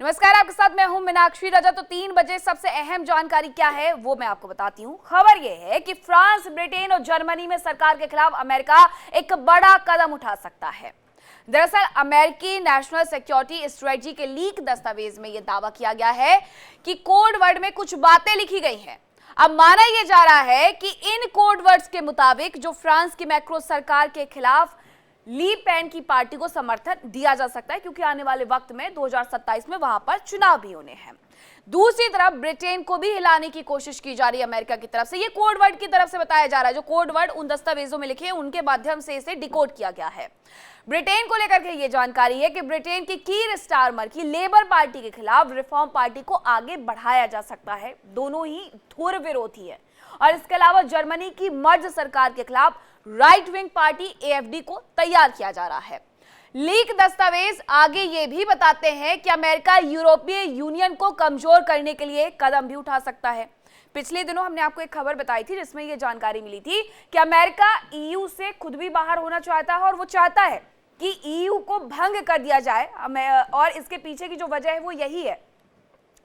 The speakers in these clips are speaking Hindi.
नमस्कार, आपके साथ मैं हूं मीनाक्षी राजा। तो 3 बजे सबसे अहम जानकारी क्या है वो मैं आपको बताती हूं। खबर यह है कि फ्रांस, ब्रिटेन और जर्मनी में सरकार के खिलाफ अमेरिका एक बड़ा कदम उठा सकता है। दरअसल अमेरिकी नेशनल सिक्योरिटी स्ट्रेटजी के लीक दस्तावेज में यह दावा किया गया है कि कोड वर्ड में कुछ बातें लिखी गई हैं। अब माना यह जा रहा है कि इन कोड वर्ड्स के मुताबिक जो फ्रांस की मैक्रो सरकार के खिलाफ ली पेन की पार्टी को समर्थन दिया जा सकता है, क्योंकि आने वाले वक्त में 2027 में वहां पर चुनाव भी होने हैं। दूसरी तरफ ब्रिटेन को भी हिलाने की कोशिश की जा रही है अमेरिका की तरफ से। ये कोड वर्ड की तरफ से बताया जा रहा है। जो कोड वर्ड उन दस्तावेजों में लिखे हैं उनके माध्यम से इसे डिकोड किया गया है। ब्रिटेन को लेकर के ये जानकारी है कि ब्रिटेन की कीर स्टारमर की लेबर पार्टी के खिलाफ रिफॉर्म पार्टी को आगे बढ़ाया जा सकता है। दोनों ही धुर विरोधी है। और इसके अलावा जर्मनी की मर्ज सरकार के खिलाफ राइट विंग पार्टी एएफडी को तैयार किया जा रहा है। लीक दस्तावेज आगे ये भी बताते हैं कि अमेरिका यूरोपीय यूनियन को कमजोर करने के लिए कदम भी उठा सकता है। पिछले दिनों हमने आपको एक खबर बताई थी जिसमें यह जानकारी मिली थी कि अमेरिका ईयू से खुद भी बाहर होना चाहता है और वो चाहता है कि ईयू को भंग कर दिया जाए। और इसके पीछे की जो वजह है वो यही है,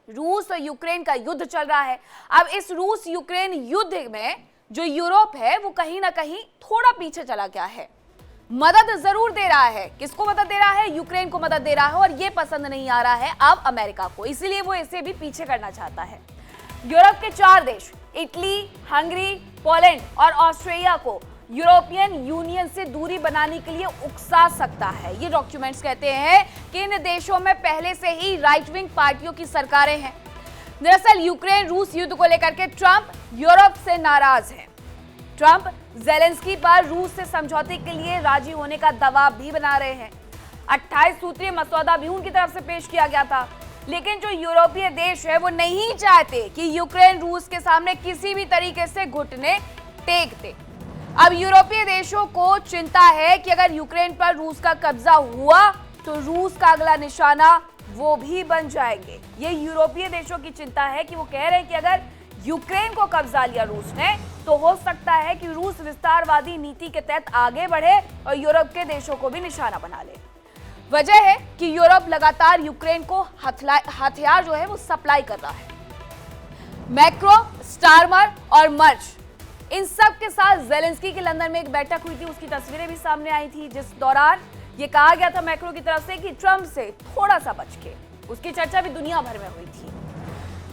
रूस और यूक्रेन का युद्ध चल रहा है। अब इस रूस यूक्रेन युद्ध में जो यूरोप है वो कहीं ना कहीं थोड़ा पीछे चला गया है। मदद जरूर दे रहा है। किसको मदद दे रहा है? यूक्रेन को मदद दे रहा है। और ये पसंद नहीं आ रहा है अब अमेरिका को, इसलिए वो इसे भी पीछे करना चाहता है। यूरोप के 4 देश इटली, हंगरी, पोलैंड और ऑस्ट्रेलिया को यूरोपियन यूनियन से दूरी बनाने के लिए उकसा सकता है। ये डॉक्यूमेंट्स कहते हैं कि इन देशों में पहले से ही राइट विंग पार्टियों की सरकारें हैं। दरअसल यूक्रेन रूस युद्ध को लेकर के ट्रंप यूरोप से नाराज है। ट्रंप ज़ेलेंस्की पर रूस से समझौते के लिए राजी होने का दबाव भी बना रहे हैं। 28 सूत्रीय मसौदा भी उनकी तरफ से पेश किया गया था, लेकिन जो यूरोपीय देश है वो नहीं चाहते कि यूक्रेन रूस के सामने किसी भी तरीके से घुटने टेक दे। अब यूरोपीय देशों को चिंता है कि अगर यूक्रेन पर रूस का कब्जा हुआ तो रूस का अगला निशाना वो भी बन जाएंगे। ये यूरोपीय देशों की चिंता है कि वो कह रहे हैं कि अगर यूक्रेन को कब्जा लिया रूस ने तो हो सकता है कि रूस विस्तारवादी नीति के तहत आगे बढ़े और यूरोप के देशों को भी निशाना बना ले। वजह है कि यूरोप लगातार यूक्रेन को हथियार जो है वो सप्लाई कर रहा है। मैक्रो, स्टारमर और मर्ज, इन सब के साथ ज़ेलेंस्की की लंदन में एक बैठक हुई थी। उसकी तस्वीरें भी सामने आई थी, जिस दौरान ये कहा गया था मैक्रो की तरफ से कि ट्रंप से थोड़ा सा बच के। उसकी चर्चा भी दुनिया भर में हुई थी।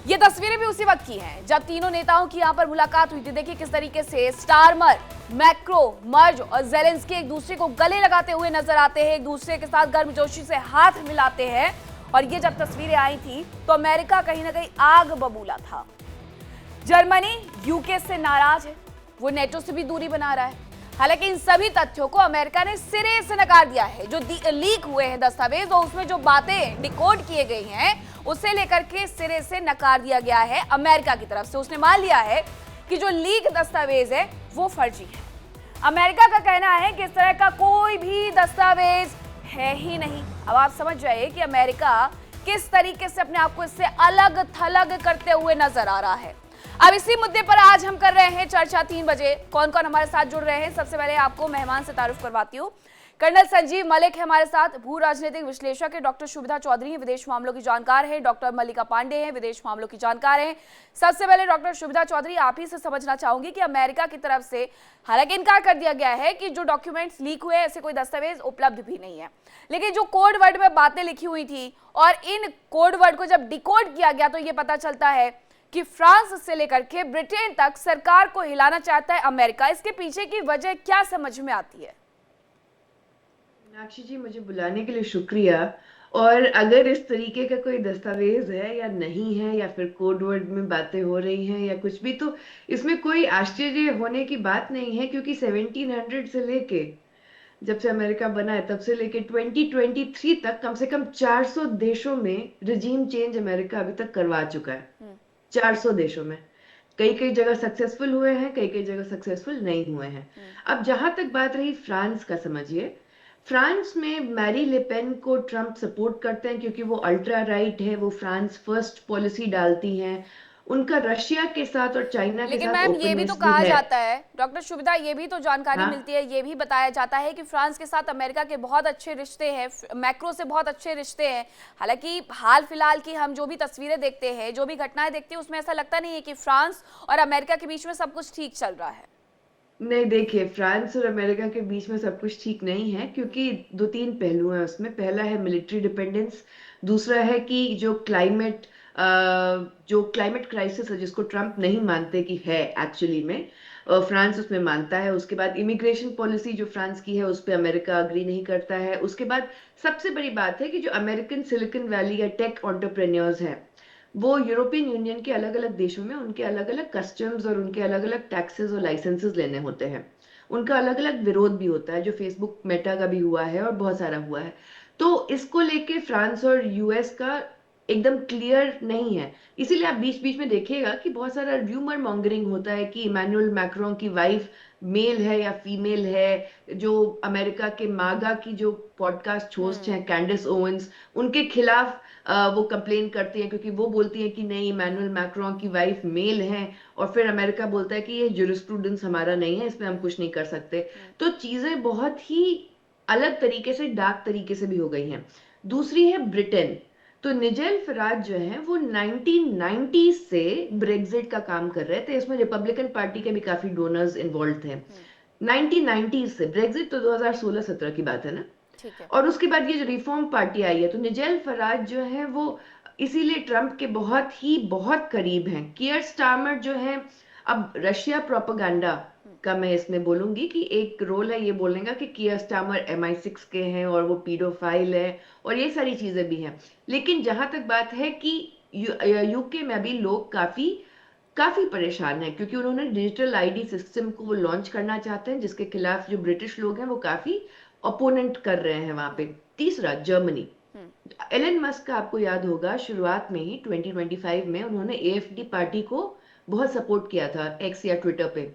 ये तस्वीरें भी उसी वक्त की हैं जब तीनों नेताओं की यहां पर मुलाकात हुई थी। देखिए किस तरीके से स्टारमर, मैक्रो, मर्ज और ज़ेलेंस्की एक दूसरे को गले लगाते हुए नजर आते हैं, एक दूसरे के साथ गर्मजोशी से हाथ मिलाते हैं। और ये जब तस्वीरें आई थी तो अमेरिका कहीं ना कहीं आग बबूला था। जर्मनी यूके से नाराज है, वो नेटो से भी दूरी बना रहा है। हालांकि इन सभी तथ्यों को अमेरिका ने सिरे से नकार दिया है। जो लीक हुए हैं दस्तावेज और उसमें जो बातें डिकोड किए गई हैं उसे लेकर के सिरे से नकार दिया गया है अमेरिका की तरफ से। उसने मान लिया है कि जो लीक दस्तावेज है वो फर्जी है। अमेरिका का कहना है कि इस तरह का कोई भी दस्तावेज है ही नहीं। अब आप समझ जाइए कि अमेरिका किस तरीके से अपने आप को इससे अलग थलग करते हुए नजर आ रहा है। अब इसी मुद्दे पर आज हम कर रहे हैं चर्चा 3 बजे। कौन कौन हमारे साथ जुड़ रहे हैं, सबसे पहले आपको मेहमान से तारुफ करवाती हूँ। कर्नल संजीव मलिक है हमारे साथ, भू राजनीतिक विश्लेषक है। डॉक्टर शुभिता चौधरी है, विदेश मामलों की जानकार है। डॉक्टर मल्लिका पांडे हैं, विदेश मामलों की जानकार हैं। सबसे पहले डॉक्टर शुभिता चौधरी, आप ही से समझना चाहूंगी कि अमेरिका की तरफ से हालांकि इनकार कर दिया गया है कि जो डॉक्यूमेंट्स लीक हुए ऐसे कोई दस्तावेज उपलब्ध भी नहीं है, लेकिन जो कोड वर्ड में बातें लिखी हुई थी और इन कोड वर्ड को जब डिकोड किया गया तो ये पता चलता है कि फ्रांस से लेकर के ब्रिटेन तक सरकार को हिलाना चाहता है अमेरिका। इसके पीछे की वजह क्या समझ में आती है? मीनाक्षी जी, मुझे बुलाने के लिए शुक्रिया। और अगर इस तरीके का कोई दस्तावेज है या नहीं है या फिर कोड वर्ड में बातें हो रही हैं या कुछ भी, तो इसमें कोई आश्चर्य होने की बात नहीं है, क्योंकि 1700 से लेके जब से अमेरिका बना है तब से लेके 2023 तक कम से कम 400 देशों में रिजीम चेंज अमेरिका अभी तक करवा चुका है। 400 देशों में कई कई जगह सक्सेसफुल हुए हैं, कई कई जगह सक्सेसफुल नहीं हुए हैं। अब जहां तक बात रही फ्रांस का, समझिए फ्रांस में मैरी ले पेन को ट्रंप सपोर्ट करते हैं क्योंकि वो अल्ट्रा राइट है, वो फ्रांस फर्स्ट पॉलिसी डालती हैं उनका रशिया के साथ और चाइना के लेकिन साथ मैम ये भी तो ओपननेस भी कहा है। जाता है, डॉक्टर शुभिता, ये भी तो जानकारी हाँ, मिलती है, ये भी बताया जाता है कि फ्रांस के साथ अमेरिका के बहुत अच्छे रिश्ते हैं, मैक्रो से बहुत अच्छे रिश्ते हैं। हालांकि हाल फिलहाल की हम जो भी तस्वीरें देखते हैं, जो भी घटनाएं देखते हैं, उसमें ऐसा लगता नहीं है कि फ्रांस और अमेरिका के बीच में सब कुछ ठीक चल रहा है। नहीं देखिए, फ्रांस और अमेरिका के बीच में सब कुछ ठीक नहीं है, क्योंकि दो तीन पहलू हैं उसमें। पहला है मिलिट्री डिपेंडेंस, दूसरा है कि जो क्लाइमेट क्राइसिस है, जिसको ट्रम्प नहीं मानते कि है एक्चुअली में, फ्रांस उसमें मानता है। उसके बाद इमिग्रेशन पॉलिसी जो फ्रांस की है उस पर अमेरिका अग्री नहीं करता है। उसके बाद सबसे बड़ी बात है कि जो अमेरिकन सिलिकॉन वैली या टेक एंटरप्रेन्योर्स हैं, वो यूरोपियन यूनियन के अलग अलग देशों में उनके अलग अलग कस्टम्स और उनके अलग अलग टैक्सेस और लाइसेंसेस लेने होते हैं। उनका अलग अलग विरोध भी होता है, जो फेसबुक मेटा का भी हुआ है और बहुत सारा हुआ है। तो इसको लेके फ्रांस और यूएस का एकदम क्लियर नहीं है। इसीलिए आप बीच बीच में देखिएगा कि बहुत सारा र्यूमर मॉन्गरिंग होता है कि इमैनुअल मैक्रोन की वाइफ मेल है या फीमेल है। जो अमेरिका के मागा की जो पॉडकास्ट होस्ट हैं, कैंडिस ओवेंस, उनके खिलाफ वो कंप्लेन करती हैं, क्योंकि वो बोलती हैं कि नहीं, इमैनुअल मैक्रोन की वाइफ मेल है। और फिर अमेरिका बोलता है कि ये जुरिस्प्रूडेंस हमारा नहीं है, इसमें हम कुछ नहीं कर सकते। तो चीजें बहुत ही अलग तरीके से, डार्क तरीके से भी हो गई हैं। दूसरी है ब्रिटेन। तो निजेल फराज जो है वो 1990 से ब्रेग्जिट का काम कर रहे थे। इसमें रिपब्लिकन पार्टी के भी काफी डोनर्स इन्वॉल्व थे। 1990 से, ब्रेग्जिट तो 2016-17 की बात है ना। ठीक है। और उसके बाद ये जो रिफॉर्म पार्टी आई है, तो निजेल फराज जो है वो इसीलिए ट्रम्प के बहुत करीब हैं। कियर स्टारमर जो है, अब रशिया प्रोपेगेंडा का मैं इसमें बोलूंगी कि एक रोल है ये बोलने का कि कियर स्टारमर MI6 के हैं और वो पीडोफाइल है और ये सारी चीजें भी हैं। लेकिन जहां तक बात है कि यूके में अभी लोग काफी काफी परेशान है, क्योंकि उन्होंने डिजिटल आईडी सिस्टम को वो लॉन्च करना चाहते हैं, जिसके खिलाफ जो ब्रिटिश लोग हैं वो काफी अपोनेंट कर रहे हैं वहां पे। तीसरा, जर्मनी। एलन मस्क का आपको याद होगा, शुरुआत में ही 2025 में उन्होंने AFD पार्टी को बहुत सपोर्ट किया था, एक्स या ट्विटर पे,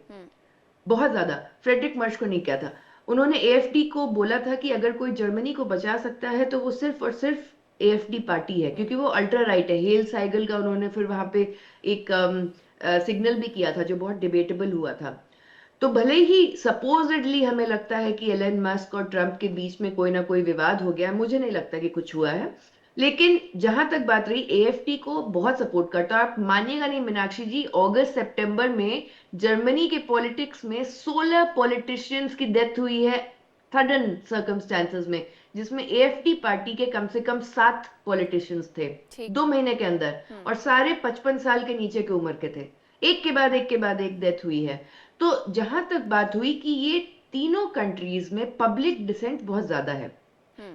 बहुत ज्यादा। फ्रेडरिक मर्श को नहीं किया था। उन्होंने AFD को बोला था कि अगर कोई जर्मनी को बचा सकता है तो वो सिर्फ और सिर्फ AFD पार्टी है, क्योंकि वो अल्ट्रा राइट है। हेल साइगल का उन्होंने फिर वहां पे एक सिग्नल भी किया था जो बहुत डिबेटेबल हुआ था। तो भले ही सपोजिडली हमें लगता है कि एलन मस्क और ट्रम्प के बीच में कोई ना कोई विवाद हो गया, मुझे नहीं लगता कि कुछ हुआ है। लेकिन जहां तक बात रही, AFD को बहुत सपोर्ट करता है। आप मानिएगा नहीं मीनाक्षी जी, अगस्त सितंबर में जर्मनी के पॉलिटिक्स में 16 पॉलिटिशियंस की डेथ हुई है, सडन सर्कमस्टेंसेस में, जिसमें AFD पार्टी के कम से कम 7 पॉलिटिशियंस थे ठीक। 2 महीने के अंदर। और सारे 55 साल के नीचे के उम्र के थे। एक के बाद एक के बाद एक डेथ हुई है। तो जहां तक बात हुई कि ये तीनों कंट्रीज में पब्लिक डिसेंट बहुत ज्यादा है।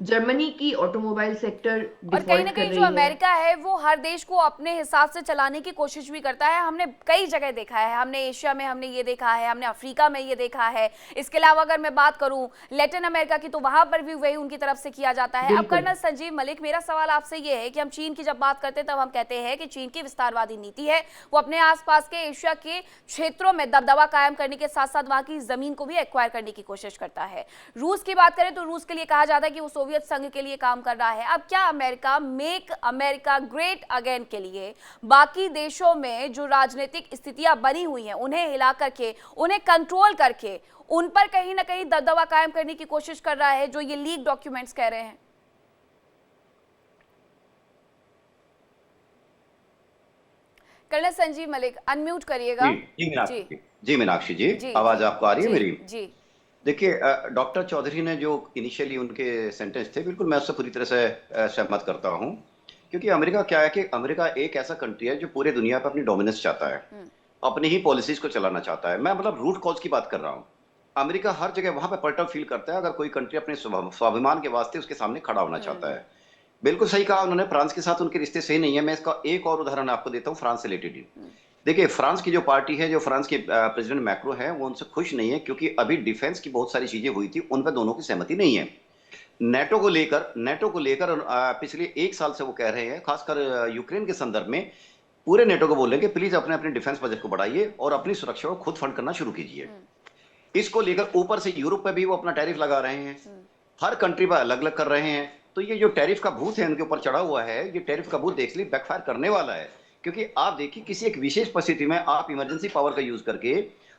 जर्मनी की ऑटोमोबाइल सेक्टर और कहीं ना डिफॉल्ट कर कहीं जो रही है। अमेरिका है वो हर देश को अपने हिसाब से चलाने की कोशिश भी करता है। हमने कई जगह देखा है, हमने एशिया में हमने ये देखा है, हमने अफ्रीका में ये देखा है। इसके अलावा अगर मैं बात करूं लैटिन अमेरिका की, तो वहां पर भी वही उनकी तरफ से किया जाता है। अब बिल्कुल। कर्नल संजीव मलिक, मेरा सवाल आपसे ये है कि हम चीन की जब बात करते हैं तब हम कहते हैं कि चीन की विस्तारवादी नीति है, वो अपने आसपास के एशिया के क्षेत्रों में दबदबा कायम करने के साथ साथ वहां की जमीन को भी एक्वायर करने की कोशिश करता है। रूस की बात करें तो रूस के लिए कहा जाता है कि वो सोवियत संघ के लिए काम कर रहा है। अब क्या America make America great again के लिए बाकी देशों में जो राजनीतिक स्थितियां बनी हुई हैं उन्हें हिला करके, उन्हें कंट्रोल करके, उन पर कहीं ना कहीं दबदबा कायम करने की कोशिश कर रहा है, जो ये लीक डॉक्यूमेंट्स कह रहे हैं? कर्नल संजीव मलिक, अनम्यूट करिएगा। जी मीनाक्षी जी, जी आवाज आपको आ रही है मेरी? जी। देखिए, डॉक्टर चौधरी ने जो इनिशियली उनके सेंटेंस थे, बिल्कुल मैं उससे पूरी तरह से सहमत करता हूं। क्योंकि अमेरिका क्या है कि अमेरिका एक ऐसा कंट्री है जो पूरे दुनिया पर अपनी डोमिनेंस चाहता है, अपनी ही पॉलिसीज को चलाना चाहता है। मैं मतलब रूट कॉज की बात कर रहा हूं। अमेरिका हर जगह वहां पर पर्टल फील करता है अगर कोई कंट्री अपने स्वाभिमान के वास्ते उसके सामने खड़ा होना चाहता है। बिल्कुल सही कहा उन्होंने, फ्रांस के साथ उनके रिश्ते सही नहीं है। मैं इसका एक और उदाहरण आपको देता हूँ फ्रांस से रिलेटेड ही। देखिए, फ्रांस की जो पार्टी है, जो फ्रांस के प्रेसिडेंट मैक्रो है, वो उनसे खुश नहीं है, क्योंकि अभी डिफेंस की बहुत सारी चीजें हुई थी, उन पर दोनों की सहमति नहीं है। नेटो को लेकर पिछले 1 साल से वो कह रहे हैं, खासकर यूक्रेन के संदर्भ में, पूरे नेटो को बोल रहे हैं कि प्लीज अपने अपने डिफेंस बजट को बढ़ाइए और अपनी सुरक्षा को खुद फंड करना शुरू कीजिए। इसको लेकर ऊपर से यूरोप पे भी वो अपना टैरिफ लगा रहे हैं, हर कंट्री पर अलग अलग कर रहे हैं। तो ये जो टैरिफ का भूत है उनके ऊपर चढ़ा हुआ है, ये टैरिफ का भूत एक्चुअली बैकफायर करने वाला है, क्योंकि आप देखिए किसी एक विशेष परिस्थिति में आप इमरजेंसी पावर का यूज करके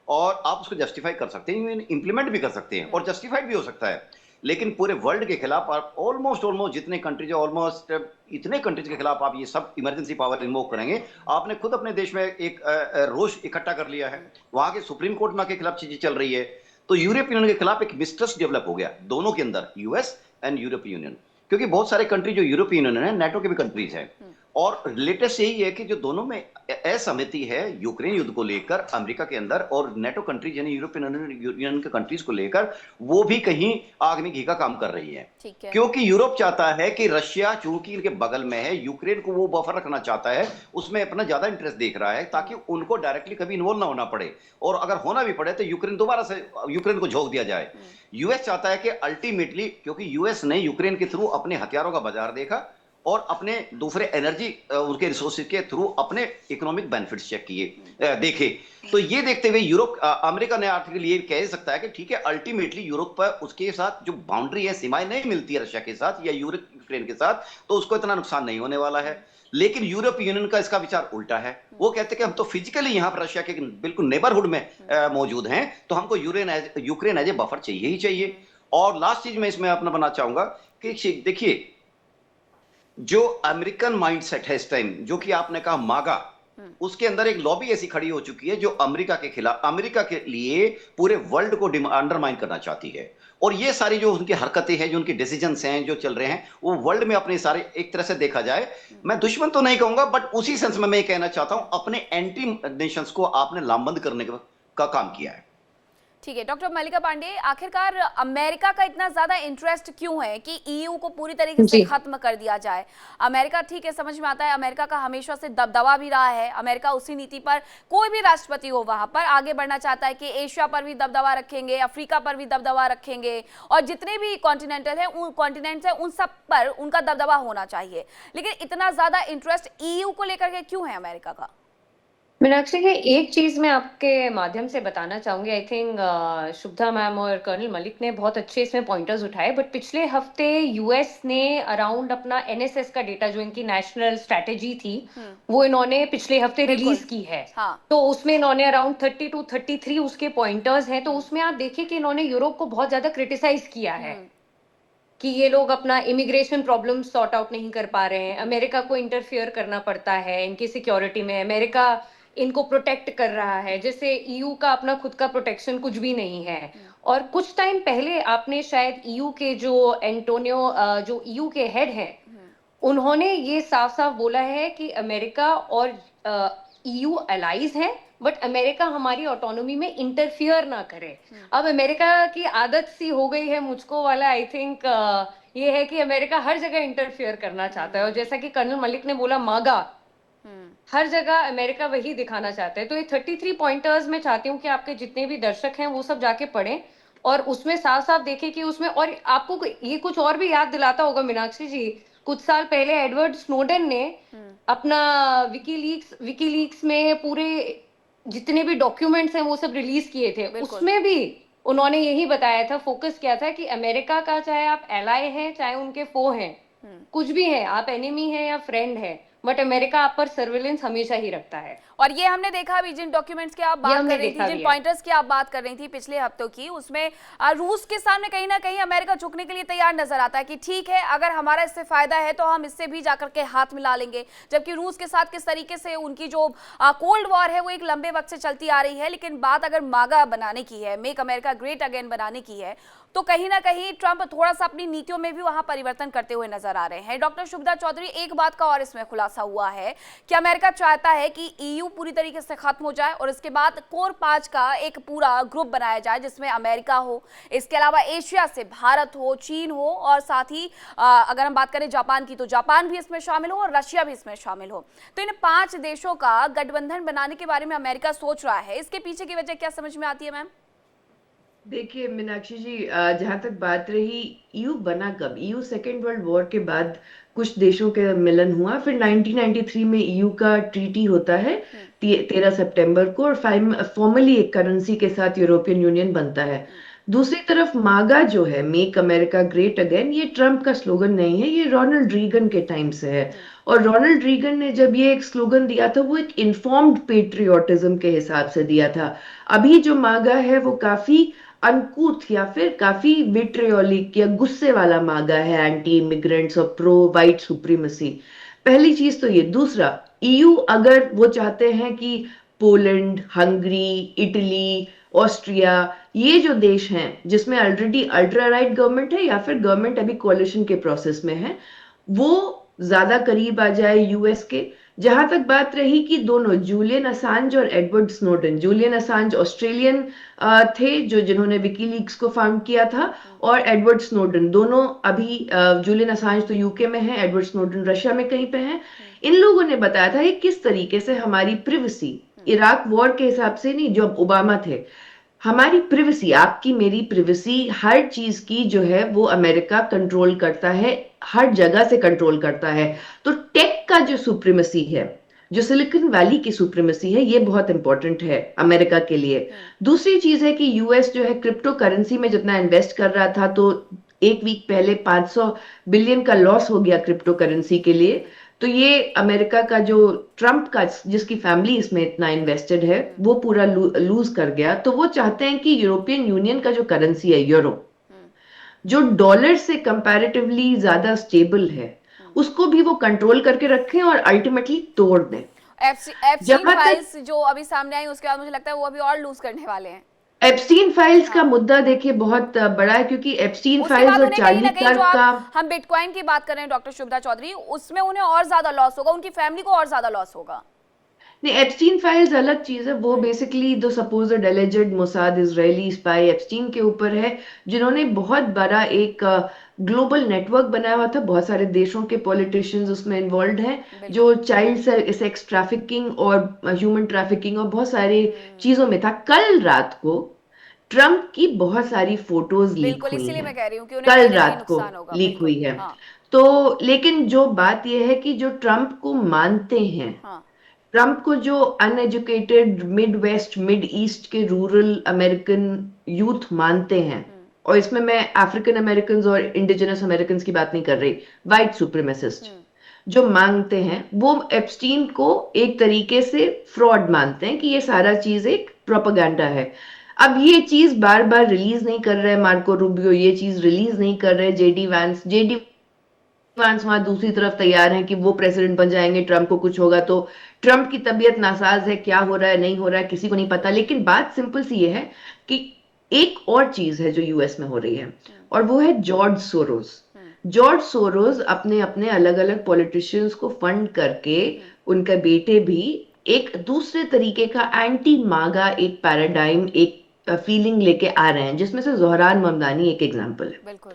और आप उसको जस्टिफाई कर सकते हैं, इंप्लीमेंट भी कर सकते हैं और जस्टिफाइड भी हो सकता है। लेकिन पूरे वर्ल्ड के खिलाफ आप ऑलमोस्ट जितने कंट्रीज है, ऑलमोस्ट इतने कंट्रीज के खिलाफ आप ये सब इमरजेंसी पावर इन्वोक करेंगे। आपने खुद अपने देश में एक रोष इकट्ठा कर लिया है, वहां के सुप्रीम कोर्ट में के खिलाफ चीजें चल रही है, तो यूरोपियन यूनियन के खिलाफ एक मिसट्रस्ट डेवलप हो गया दोनों के अंदर, यूएस एंड यूरोपियन यूनियन। क्योंकि बहुत सारे कंट्री जो यूरोपियन यूनियन है, नेटो के भी कंट्रीज हैं, और लेटेस्ट यही है कि जो दोनों में असहमति है यूक्रेन युद्ध को लेकर अमेरिका के अंदर, और नेटो कंट्रीज यानी यूरोपियन यूनियन के कंट्रीज को लेकर वो भी कहीं आग में घी का काम कर रही है। क्योंकि यूरोप चाहता है कि रशिया चूंकि इनके बगल में है, यूक्रेन को वो बफर रखना चाहता है, उसमें अपना ज्यादा इंटरेस्ट देख रहा है ताकि उनको डायरेक्टली कभी इन्वॉल्व ना होना पड़े, और अगर होना भी पड़े तो यूक्रेन दोबारा से यूक्रेन को झोंक दिया जाए। यूएस चाहता है कि अल्टीमेटली, क्योंकि यूएस ने यूक्रेन के थ्रू अपने हथियारों का बाजार देखा और अपने दूसरे एनर्जी उनके रिसोर्सेज के थ्रू अपने इकोनॉमिक बेनिफिट्स चेक किए देखे, तो ये देखते हुए यूरोप अमेरिका ने आर्टिकल ये कह सकता है कि ठीक है, अल्टीमेटली यूरोप पर उसके साथ जो बाउंड्री है, सीमाएं नहीं मिलती है रशिया के साथ या यूक्रेन के साथ, तो उसको इतना नुकसान नहीं होने वाला है। लेकिन यूरोपीय यूनियन का इसका विचार उल्टा है, वो कहते हैं कि हम तो फिजिकली यहाँ पर रशिया के बिल्कुल नेबरहुड में मौजूद हैं, तो हमको यूक्रेन एज ए बफर चाहिए ही चाहिए। और लास्ट चीज मैं इसमें अपना बनाना चाहूंगा कि देखिए, जो अमेरिकन माइंडसेट है इस टाइम, जो कि आपने कहा मागा, उसके अंदर एक लॉबी ऐसी खड़ी हो चुकी है जो अमेरिका के खिलाफ, अमेरिका के लिए पूरे वर्ल्ड को अंडरमाइन करना चाहती है। और ये सारी जो उनकी हरकतें हैं, जो उनके डिसीजंस हैं जो चल रहे हैं, वो वर्ल्ड में अपने सारे एक तरह से देखा जाए, मैं दुश्मन तो नहीं कहूंगा, बट उसी सेंस में मैं ये कहना चाहता हूं, अपने एंटी नेशंस को आपने लामबंद करने का काम किया है। ठीक है डॉक्टर मल्लिका पांडे, आखिरकार अमेरिका का इतना ज्यादा इंटरेस्ट क्यों है कि ईयू को पूरी तरीके से खत्म कर दिया जाए? अमेरिका, ठीक है, समझ में आता है, अमेरिका का हमेशा से दबदबा भी रहा है, अमेरिका उसी नीति पर, कोई भी राष्ट्रपति हो वहां पर आगे बढ़ना चाहता है कि एशिया पर भी दबदबा रखेंगे, अफ्रीका पर भी दबदबा रखेंगे, और जितने भी कॉन्टिनेंटल है, उन कॉन्टिनेंट्स है, उन सब पर उनका दबदबा होना चाहिए। लेकिन इतना ज्यादा इंटरेस्ट ईयू को लेकर के क्यों है अमेरिका का? मीनाक्षी जी, एक चीज मैं आपके माध्यम से बताना चाहूंगी। आई थिंक शुभदा मैम और कर्नल मलिक ने बहुत अच्छे इसमें पॉइंटर्स उठाए, बट पिछले हफ्ते यूएस ने अराउंड अपना एनएसएस का डेटा, जो इनकी नेशनल स्ट्रेटेजी थी, वो इन्होंने पिछले हफ्ते रिलीज की है। तो उसमें इन्होंने अराउंड 30 to 33 उसके पॉइंटर्स हैं। तो उसमें आप देखिए कि इन्होंने यूरोप को बहुत ज्यादा क्रिटिसाइज किया है कि ये लोग अपना इमिग्रेशन प्रॉब्लम सॉर्ट आउट नहीं कर पा रहे हैं, अमेरिका को इंटरफियर करना पड़ता है इनकी सिक्योरिटी में, अमेरिका इनको प्रोटेक्ट कर रहा है, जैसे ईयू का अपना खुद का प्रोटेक्शन कुछ भी नहीं है। और कुछ टाइम पहले आपने शायद ईयू के जो एंटोनियो, जो ईयू के हेड हैं, उन्होंने ये साफ साफ बोला है कि अमेरिका और ईयू अलाइज हैं, बट अमेरिका हमारी ऑटोनॉमी में इंटरफियर ना करे। अब अमेरिका की आदत सी हो गई है मुझको वाला, आई थिंक ये है कि अमेरिका हर जगह इंटरफियर करना चाहता है, और जैसा कि कर्नल मलिक ने बोला, मागा, हर जगह अमेरिका वही दिखाना चाहता है। तो ये 33 पॉइंटर्स मैं चाहती हूँ कि आपके जितने भी दर्शक हैं वो सब जाके पढ़ें, और उसमें साफ साफ देखें कि उसमें, और आपको ये कुछ और भी याद दिलाता होगा मीनाक्षी जी, कुछ साल पहले एडवर्ड स्नोडेन ने अपना विकीलीक्स में पूरे जितने भी डॉक्यूमेंट्स हैं वो सब रिलीज किए थे। उसमें भी उन्होंने यही बताया था, फोकस किया था कि अमेरिका का, चाहे आप एलाय हैं चाहे उनके फो हैं, कुछ भी है, आप एनिमी हैं या फ्रेंड है, बट अमेरिका आप पर सर्विलेंस हमेशा ही रखता है। और ये हमने देखा भी, जिन डॉक्यूमेंट्स की आप बात कर रही थी, जिन पॉइंटर्स की आप बात कर रही थी पिछले हफ्तों की, उसमें रूस के सामने कहीं ना कहीं अमेरिका झुकने के लिए तैयार नजर आता है कि ठीक है, अगर हमारा इससे फायदा है तो हम इससे भी जाकर के हाथ मिला लेंगे। जबकि रूस के साथ किस तरीके से उनकी जो कोल्ड वॉर है वो एक लंबे वक्त से चलती आ रही है। लेकिन बात अगर मागा बनाने की है, मेक अमेरिका ग्रेट अगेन बनाने की है, तो कहीं ना कहीं ट्रंप थोड़ा सा अपनी नीतियों में भी वहां परिवर्तन करते हुए नजर आ रहे हैं। डॉक्टर शुभदा चौधरी, एक बात का और इसमें खुलासा हुआ है कि अमेरिका चाहता है कि ईयू पूरी तरीके से खत्म हो जाए और इसके बाद कोर 5 का एक पूरा ग्रुप बनाया जाए, जिसमें अमेरिका हो, इसके अलावा एशिया से भारत हो, चीन हो, और साथ ही अगर हम बात करें जापान की, तो जापान भी इसमें शामिल हो और रशिया भी इसमें शामिल हो। तो इन 5 देशों का गठबंधन बनाने के बारे में अमेरिका सोच रहा है। इसके पीछे की वजह क्या समझ में आती है मैम? देखिए मीनाक्षी जी, जहाँ तक बात रही, ईयू बना कब? ईयू सेकेंड वर्ल्ड वॉर के बाद कुछ देशों के मिलन हुआ, फिर 1993 में ईयू का ट्रीटी होता है 13 सितंबर को, और फॉर्मली एक करेंसी के साथ यूरोपियन यूनियन बनता है। दूसरी तरफ मागा जो है, मेक अमेरिका ग्रेट अगेन, ये ट्रम्प का स्लोगन नहीं है, ये रोनाल्ड रीगन के टाइम से है। और रोनाल्ड रीगन ने जब ये एक स्लोगन दिया था वो एक इन्फॉर्म्ड पेट्रियोटिज्म के हिसाब से दिया था। अभी जो मागा है वो काफी अनकूथ या फिर काफी विट्रियोलिक या गुस्से वाला मागा है, एंटी इमिग्रेंट्स और प्रो वाइट सुप्रीमेसी। पहली चीज तो ये। दूसरा, ईयू अगर वो चाहते हैं कि पोलैंड, हंगरी, इटली, ऑस्ट्रिया, ये जो देश हैं जिसमें ऑलरेडी अल्ट्रा राइट गवर्नमेंट है या फिर गवर्नमेंट अभी कोalition के प्रोसेस में है, वो ज्यादा करीब आ जाए यूएस के। जहां तक बात रही कि दोनों जूलियन असांज और Edward Snowden, Julian Assange Australian थे जो जिन्होंने विकीलीक्स को फाउंड किया था, और एडवर्ड स्नोडन दोनों अभी जूलियन असांज तो यूके में है, एडवर्ड स्नोडन रशिया में कहीं पे हैं। इन लोगों ने बताया था कि किस तरीके से हमारी प्रिवेसी, इराक वॉर के हिसाब से नहीं, जब ओबामा थे, हमारी प्रिवेसी, आपकी मेरी प्रिवेसी, हर चीज की जो है वो अमेरिका कंट्रोल करता है, हर जगह से कंट्रोल करता है। तो टेक का जो सुप्रीमेसी है, जो सिलिकॉन वैली की सुप्रीमेसी है, ये बहुत इंपॉर्टेंट है अमेरिका के लिए। दूसरी चीज है कि यूएस जो है क्रिप्टो करेंसी में जितना इन्वेस्ट कर रहा था, तो एक वीक पहले 500 बिलियन का लॉस हो गया क्रिप्टो करेंसी के लिए। तो ये अमेरिका का जो ट्रम्प का, जिसकी फैमिली इसमें इतना इन्वेस्टेड है, वो पूरा लूज कर गया। तो वो चाहते हैं कि यूरोपियन यूनियन का जो करेंसी है यूरो, जो डॉलर से कंपैरेटिवली ज्यादा स्टेबल है, उसको भी वो कंट्रोल करके रखें और अल्टीमेटली तोड़ दें। एफस्टीन जहां तक फाइल्स जो अभी सामने आई उसके बाद मुझे लगता है वो अभी और लूज करने वाले हैं। एप्स्टीन फाइल्स का मुद्दा देखिए बहुत बड़ा है, क्योंकि एप्स्टीन उसके फाइल्स बाद और उन्हें कहीं ना चार्ली कहीं जो कर्क का, हम बिटकॉइन की बात कर रहे हैं डॉक्टर शुभदा चौधरी, उसमें उन्हें और ज्यादा लॉस होगा, उनकी फैमिली को और ज्यादा लॉस होगा। नहीं, एप्स्टीन फाइल्स अलग चीज है। वो बेसिकली दो supposed alleged Mossad Israeli spy Epstein के ऊपर है, जिन्होंने बहुत बड़ा एक ग्लोबल नेटवर्क बनाया हुआ था। बहुत सारे देशों के पॉलिटिशियंस उसमें इन्वॉल्व हैं, जो चाइल्ड सेक्स ट्रैफिकिंग और ह्यूमन ट्रैफिकिंग और बहुत सारी चीजों में था। कल रात को ट्रम्प की बहुत सारी फोटोज लीक बिल्कुल, हुई इसीलिए हैं, मैं कह रही हूँ कि उन्हें कल कहीं ना कहीं रात को नुकसान होगा। लीक बिल्कुल, हुई है। हाँ तो लेकिन जो बात यह है कि जो ट्रम्प को मानते हैं, हाँ ट्रम्प को जो uneducated mid west mid east के रूरल अमेरिकन यूथ मानते हैं, और इसमें मैं अफ्रीकन अमेरिकन और इंडिजिनस अमेरिकन की बात नहीं कर रही, वाइट सुप्रीमेसिस्ट जो मांगते हैं, वो एप्स्टीन को एक तरीके से फ्रॉड मानते हैं कि ये सारा चीज एक प्रोपेगेंडा है। अब ये चीज बार बार रिलीज नहीं कर रहे मार्को रूबियो, ये चीज रिलीज नहीं कर रहे जेडी वांस वहां दूसरी तरफ तैयार हैं कि वो प्रेसिडेंट बन जाएंगे, ट्रम्प को कुछ होगा तो। ट्रम्प की तबीयत नासाज है, क्या हो रहा है नहीं हो रहा है किसी को नहीं पता। लेकिन बात सिंपल सी ये है कि एक और चीज है जो यूएस में हो रही है, और वो है जॉर्ज सोरोस। जॉर्ज सोरोस अपने अपने अलग अलग पॉलिटिशियंस को फंड करके, उनके बेटे भी एक दूसरे तरीके का एंटी मागा एक पैराडाइम, एक फीलिंग लेके आ रहे हैं, जिसमें से जोहरान ममदानी एक एग्जाम्पल है। बिल्कुल।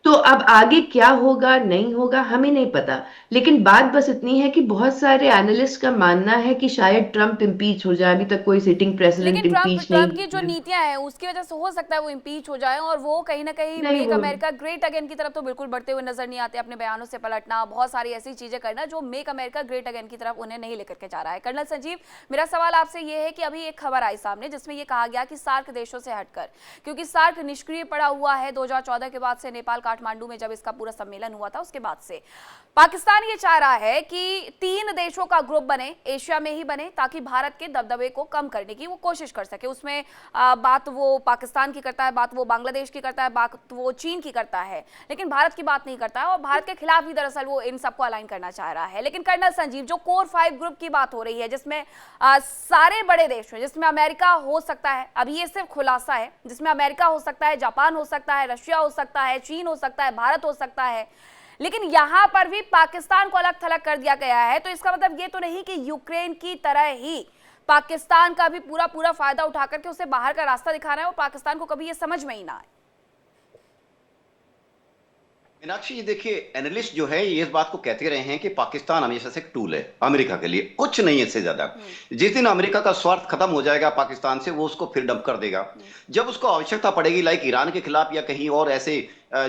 तो अब आगे क्या होगा नहीं होगा हमें नहीं पता, लेकिन बात बस इतनी है कि बहुत सारे एनालिस्ट का मानना है कि शायद ट्रम्प इम्पीच हो जाए। अभी तक कोई सिटिंग प्रेसिडेंट लेकिन इम्पीच ट्रम्प की जो नहीं। नीतियां हैं उसकी वजह से हो सकता है वो इम्पीच हो जाए, और वो कहीं ना कहीं नहीं, मेक वो अमेरिका ग्रेट अगेन की तरफ तो बिल्कुल बढ़ते हुए नजर नहीं आते। अपने बयानों से पलटना, बहुत सारी ऐसी चीजें करना जो मेक अमेरिका ग्रेट अगेन की तरफ उन्हें नहीं लेकर के जा रहा है। कर्नल संजीव, मेरा सवाल आपसे ये है कि अभी एक खबर आई सामने जिसमें ये कहा गया कि सार्क देशों से हटकर, क्योंकि सार्क निष्क्रिय पड़ा हुआ है 2014 के बाद से, नेपाल काठमांडू में जब इसका पूरा सम्मेलन हुआ था उसके बाद से, पाकिस्तान ये चाह रहा है कि 3 देशों का ग्रुप बने, एशिया में ही बने, ताकि भारत के दबदबे को कम करने की वो कोशिश कर सके। उसमें बात वो पाकिस्तान की करता है, बात वो बांग्लादेश की करता है, बात वो चीन की करता है, लेकिन भारत की बात नहीं करता है, और भारत के खिलाफ ही दरअसल वो इन सबको अलाइन करना चाह रहा है। लेकिन कर्नल संजीव, जो कोर 5 ग्रुप की बात हो रही है, जिसमें सारे बड़े देश हैं, जिसमें अमेरिका हो सकता है, अभी ये सिर्फ खुलासा है, जिसमें अमेरिका हो सकता है, जापान हो सकता है, रशिया हो सकता है, चीन हो सकता है, भारत हो सकता है, लेकिन यहां पर भी पाकिस्तान को अलग थलग कर दिया गया है। तो इसका मतलब ये तो नहीं कि यूक्रेन की तरह ही पाकिस्तान का भी पूरा फायदा उठा करके उसे बाहर का रास्ता दिखाना है, और पाकिस्तान को कभी ये समझ में ही ना आए। मीनाक्षी जी देखिए, एनालिस्ट जो है ये इस बात को कहते रहे हैं कि पाकिस्तान हमेशा से एक टूल है अमेरिका के लिए, कुछ नहीं है इससे ज्यादा। जिस दिन अमेरिका का स्वार्थ खत्म हो जाएगा पाकिस्तान से, वो उसको फिर डंप कर देगा। जब उसको आवश्यकता पड़ेगी, लाइक ईरान के खिलाफ या कहीं और ऐसे,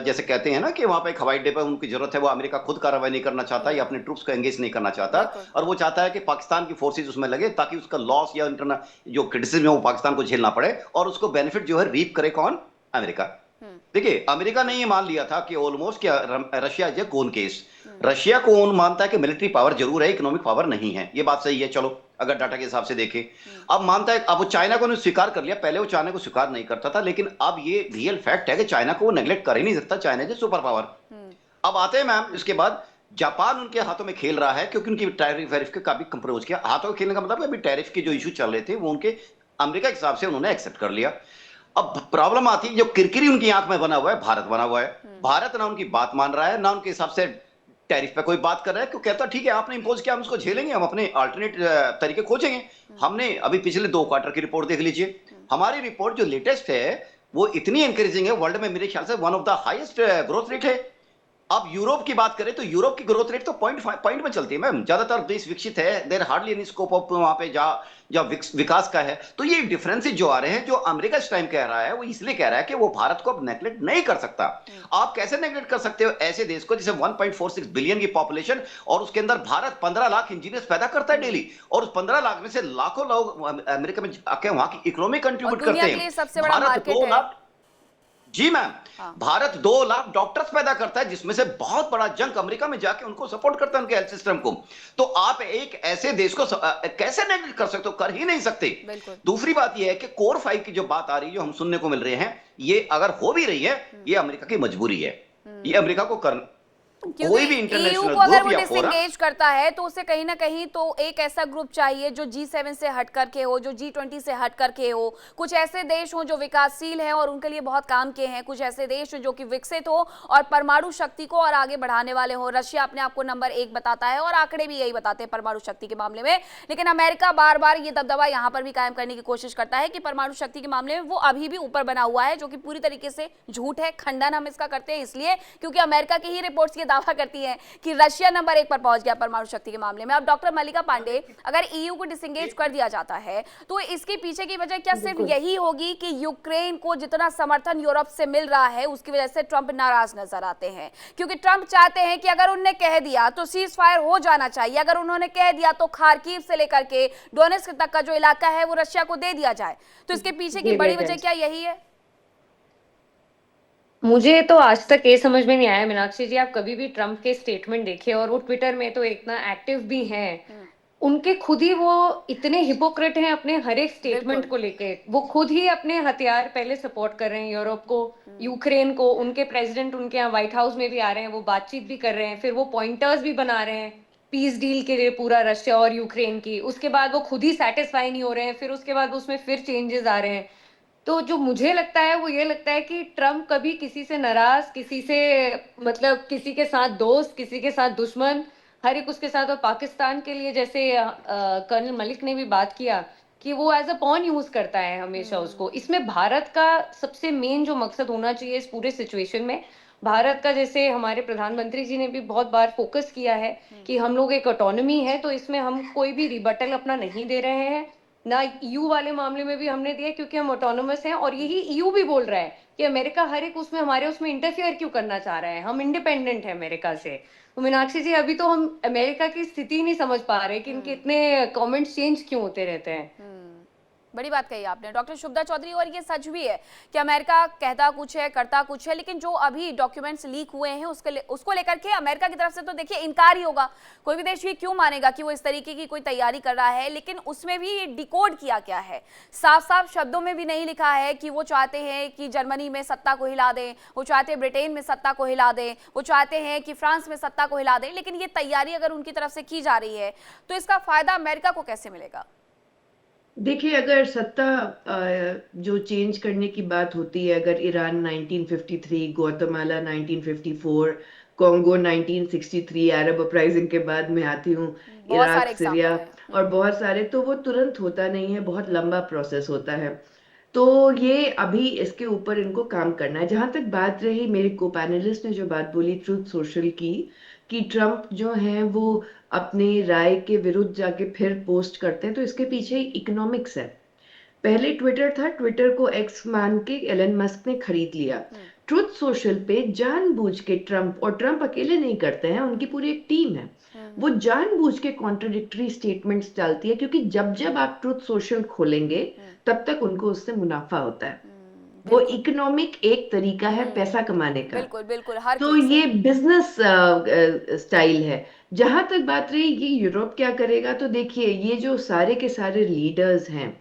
जैसे कहते हैं ना कि वहां पे एक हवाई अड्डे पर उनकी जरूरत है, वो अमेरिका खुद कार्रवाई नहीं करना चाहता या अपने ट्रूप्स को एंगेज नहीं करना चाहता, और वो चाहता है कि पाकिस्तान की फोर्सेज उसमें लगे ताकि उसका लॉस या इंटरनल जो क्रिटिसिज्म है वो पाकिस्तान को झेलना पड़े, और उसको बेनिफिट जो है रीप करे कौन? अमेरिका। देखिए, अमेरिका ने ये मान लिया था कि ऑलमोस्ट क्या रशिया इज ए कौन केस। रशिया कौन मानता है कि मिलिट्री पावर जरूर है, इकोनॉमिक पावर नहीं है, ये बात सही है, चलो अगर डाटा के हिसाब से देखें। अब मानता है, अब वो चाइना को स्वीकार कर लिया, पहले वो चाइना को स्वीकार नहीं करता था, लेकिन अब ये रियल फैक्ट है कि चाइना को वो नेग्लेक्ट कर ही नहीं सकता, चाइना इज सुपर पावर। अब आते हैं मैम, इसके बाद जापान उनके हाथों में खेल रहा है, क्योंकि उनकी टैरिफ वैरिफ के काफी कंप्रोज किया। हाथों में खेलने का मतलब अभी टैरिफ के जो इशू चल रहे थे वो उनके अमेरिका के हिसाब से उन्होंने एक्सेप्ट कर लिया। अब प्रॉब्लम आती है, जो किरकिरी उनकी आंख में बना हुआ है, भारत बना हुआ है। भारत ना उनकी बात मान रहा है, ना उनके हिसाब से टैरिफ पे कोई बात कर रहा है, क्यों कहता ठीक है आपने इंपोज किया, हम उसको झेलेंगे, हम अपने अल्टरनेट तरीके खोजेंगे। हमने अभी पिछले 2 क्वार्टर की रिपोर्ट देख लीजिए, हमारी रिपोर्ट जो लेटेस्ट है वो इतनी एनकरेजिंग है, वर्ल्ड में मेरे ख्याल से one of the highest growth rate है। अब यूरोप की बात करें तो यूरोप की ग्रोथ रेट तो पॉइंट में चलती है मैम, ज्यादातर देश विकसित है, देर हार्डली एनी स्कोप ऑफ वहां पे जहाँ विकास का है। तो ये डिफरेंसेस जो आ रहे हैं, जो अमेरिका इस टाइम कह रहा है, वो इसलिए कह रहा है कि वो भारत को अब नेग्लेक्ट नहीं कर सकता। आप कैसे नेग्लेक्ट कर सकते हो ऐसे देश को जिसे 1.46 बिलियन की पॉपुलेशन, और उसके अंदर भारत 15 लाख इंजीनियर्स पैदा करता है डेली, और उस 15 लाख में से लाखों लोग अमेरिका में आके वहां की इकोनॉमी कंट्रीब्यूट करते दुनिया के लिए हैं। सबसे बड़ा भारत मार्केट 2 है। लाख, जी मैम, हाँ। भारत 2 लाख डॉक्टर्स पैदा करता है, जिसमें से बहुत बड़ा जंक अमेरिका में जाके उनको सपोर्ट करता है, उनके हेल्थ सिस्टम को। तो आप एक ऐसे देश को कैसे नेग्लेक्ट कर सकते हो? कर ही नहीं सकते। बिल्कुल। दूसरी बात यह है कि कोर 5 की जो बात आ रही है, जो हम सुनने को मिल रहे हैं, ये अगर हो भी रही है, ये अमेरिका की मजबूरी है, ये अमेरिका को करना, कोई भी क्योंकि ईयू इंटरनेशनल को अगर वो ग्रुप या फोरम, डिसएंगेज करता है तो उसे कहीं ना कहीं तो एक ऐसा ग्रुप चाहिए जो G7 से हट करके हो, जो G20 से हट करके हो। कुछ ऐसे देश हो जो विकासशील हैं और उनके लिए बहुत काम किए हैं, कुछ ऐसे देश जो कि विकसित हो और परमाणु शक्ति को और आगे बढ़ाने वाले हो। रशिया अपने आप को नंबर 1 बताता है और आंकड़े भी यही बताते हैं परमाणु शक्ति के मामले में, लेकिन अमेरिका बार बार ये दबदबा यहाँ पर भी कायम करने की कोशिश करता है कि परमाणु शक्ति के मामले में वो अभी भी ऊपर बना हुआ है, जो कि पूरी तरीके से झूठ है। खंडन हम इसका करते हैं इसलिए क्योंकि अमेरिका की ही रिपोर्ट्स ये दावा करती है कि रशिया नंबर 1 पर पहुंच गया परमाणु शक्ति के मामले में। अब डॉक्टर मल्लिका पांडे, अगर ईयू को डिसएंगेज कर दिया जाता है तो इसके पीछे की वजह क्या सिर्फ यही होगी कि यूक्रेन को जितना समर्थन यूरोप से मिल रहा है उसकी वजह से ट्रंप नाराज नजर आते हैं? क्योंकि ट्रंप चाहते हैं कि अगर उन्होंने कह दिया तो सीज फायर हो जाना चाहिए, अगर उन्होंने कह दिया तो खार्किव से लेकर के डोनेट्स्क तक का जो इलाका है वो रशिया को दे दिया जाए। तो इसके पीछे की बड़ी वजह क्या यही है? मुझे तो आज तक ये समझ में नहीं आया मीनाक्षी जी, आप कभी भी ट्रम्प के स्टेटमेंट देखिए, और वो ट्विटर में तो इतना एक्टिव भी हैं, उनके खुद ही वो इतने हिपोक्रेट हैं अपने हर एक स्टेटमेंट को लेके। वो खुद ही अपने हथियार पहले सपोर्ट कर रहे हैं यूरोप को, यूक्रेन को, उनके प्रेसिडेंट उनके यहाँ व्हाइट हाउस में भी आ रहे हैं, वो बातचीत भी कर रहे हैं, फिर वो पॉइंटर्स भी बना रहे हैं पीस डील के लिए पूरा रशिया और यूक्रेन की। उसके बाद वो खुद ही सेटिस्फाई नहीं हो रहे हैं, फिर उसके बाद उसमें फिर चेंजेस आ रहे हैं। तो जो मुझे लगता है वो ये लगता है कि ट्रम्प कभी किसी से नाराज, किसी से मतलब किसी के साथ दोस्त, किसी के साथ दुश्मन, हर एक उसके साथ। और पाकिस्तान के लिए जैसे कर्नल मलिक ने भी बात किया कि वो एज अ पॉन यूज करता है हमेशा उसको। इसमें भारत का सबसे मेन जो मकसद होना चाहिए इस पूरे सिचुएशन में, भारत का, जैसे हमारे प्रधानमंत्री जी ने भी बहुत बार फोकस किया है कि हम लोग एक ऑटोनॉमी है, तो इसमें हम कोई भी रिबटल अपना नहीं दे रहे हैं, ना ईयू वाले मामले में भी हमने दिया क्योंकि हम ऑटोनोमस हैं। और यही ईयू भी बोल रहा है कि अमेरिका हर एक उसमें हमारे उसमें इंटरफियर क्यों करना चाह रहा है, हम इंडिपेंडेंट है अमेरिका से। तो मीनाक्षी जी, अभी तो हम अमेरिका की स्थिति नहीं समझ पा रहे कि इनके इतने कमेंट्स चेंज क्यों होते रहते हैं। बड़ी बात कही आपने डॉक्टर शुभदा चौधरी, और ये सच भी है कि अमेरिका कहता कुछ है करता कुछ है, लेकिन जो अभी डॉक्यूमेंट्स लीक हुए हैं उसको लेकर के अमेरिका की तरफ से तो देखिए इनकार ही होगा। कोई भी देश भी क्यों मानेगा कि वो इस तरीके की कोई तैयारी कर रहा है, लेकिन उसमें भी डिकोड किया गया है, साफ साफ शब्दों में भी नहीं लिखा है कि वो चाहते हैं कि जर्मनी में सत्ता को हिला दें, वो चाहते हैं ब्रिटेन में सत्ता को हिला दें, वो चाहते हैं कि फ्रांस में सत्ता को हिला दें। लेकिन ये तैयारी अगर उनकी तरफ से की जा रही है तो इसका फायदा अमेरिका को कैसे मिलेगा? देखिए, अगर सत्ता जो चेंज करने की बात होती है, अगर ईरान 1953, ग्वाटेमाला 1954, कॉन्गो 1963, अरब अपराइजिंग के बाद मैं आती हूँ, इराक, सीरिया और बहुत सारे, तो वो तुरंत होता नहीं है, बहुत लंबा प्रोसेस होता है। तो ये अभी इसके ऊपर इनको काम करना है। जहां तक बात रही मेरे को पैनलिस्ट ने जो बात बोली ट्रूथ सोशल की, कि ट्रम्प जो हैं वो अपने राय के विरुद्ध जाके फिर पोस्ट करते हैं, तो इसके पीछे इकोनॉमिक्स है। पहले ट्विटर था, ट्विटर को एक्स मान के एलन मस्क ने खरीद लिया। ट्रूथ सोशल पे जानबूझ के ट्रम्प, और ट्रम्प अकेले नहीं करते हैं, उनकी पूरी एक टीम है, वो जानबूझ के कॉन्ट्रडिक्टरी स्टेटमेंट्स डालती है, क्योंकि जब जब आप ट्रूथ सोशल खोलेंगे तब तक उनको उससे मुनाफा होता है। वो बिल्कुल इकोनॉमिक एक तरीका है पैसा कमाने का। बिल्कुल बिल्कुल हर तो केस ये बिजनेस स्टाइल है। जहां तक बात रही कि यूरोप क्या करेगा, तो देखिए ये जो सारे के सारे लीडर्स हैं,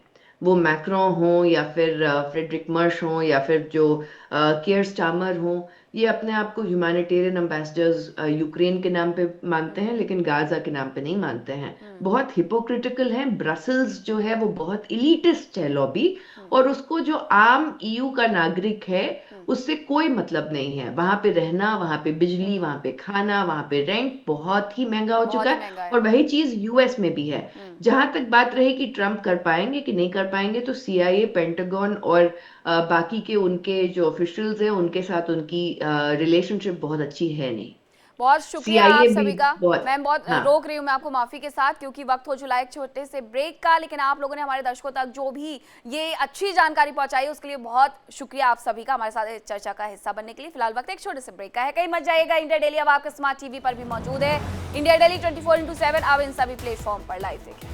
वो मैक्रोन हो या फिर फ्रेडरिक मर्श हो या फिर जो कियर स्टामर हो, ये अपने आप को ह्यूमैनिटेरियन एम्बेसडर्स यूक्रेन के नाम पे मानते हैं, लेकिन गाजा के नाम पे नहीं मानते हैं। बहुत हिपोक्रिटिकल हैं। ब्रसल्स जो है वो बहुत इलीटिस्ट है लॉबी, और उसको जो आम ईयू का नागरिक है उससे कोई मतलब नहीं है। वहां पे रहना, वहां पे बिजली, वहां पे खाना, वहां पे रेंट बहुत ही महंगा हो बहुत चुका ही है। महंगा है। और वही चीज यूएस में भी है। जहां तक बात रही कि ट्रम्प कर पाएंगे कि नहीं कर पाएंगे, तो सीआईए, पेंटागन और बाकी के उनके जो ऑफिशियल्स हैं उनके साथ उनकी रिलेशनशिप बहुत अच्छी है नहीं। बहुत शुक्रिया आप सीआईए भी सभी का। बहुत। मैं बहुत हाँ, रोक रही हूँ मैं आपको माफी के साथ, क्योंकि वक्त हो चुका है एक छोटे से ब्रेक का, लेकिन आप लोगों ने हमारे दर्शकों तक जो भी ये अच्छी जानकारी पहुंचाई उसके लिए बहुत शुक्रिया आप सभी का, हमारे साथ इस चर्चा का हिस्सा बनने के लिए। फिलहाल वक्त एक छोटे से ब्रेक का है, कहीं मत जाइएगा। इंडिया डेली अब आपके स्मार्ट टीवी पर भी मौजूद है। इंडिया डेली 24x7 अब इन सभी प्लेटफॉर्म पर लाइव देखें।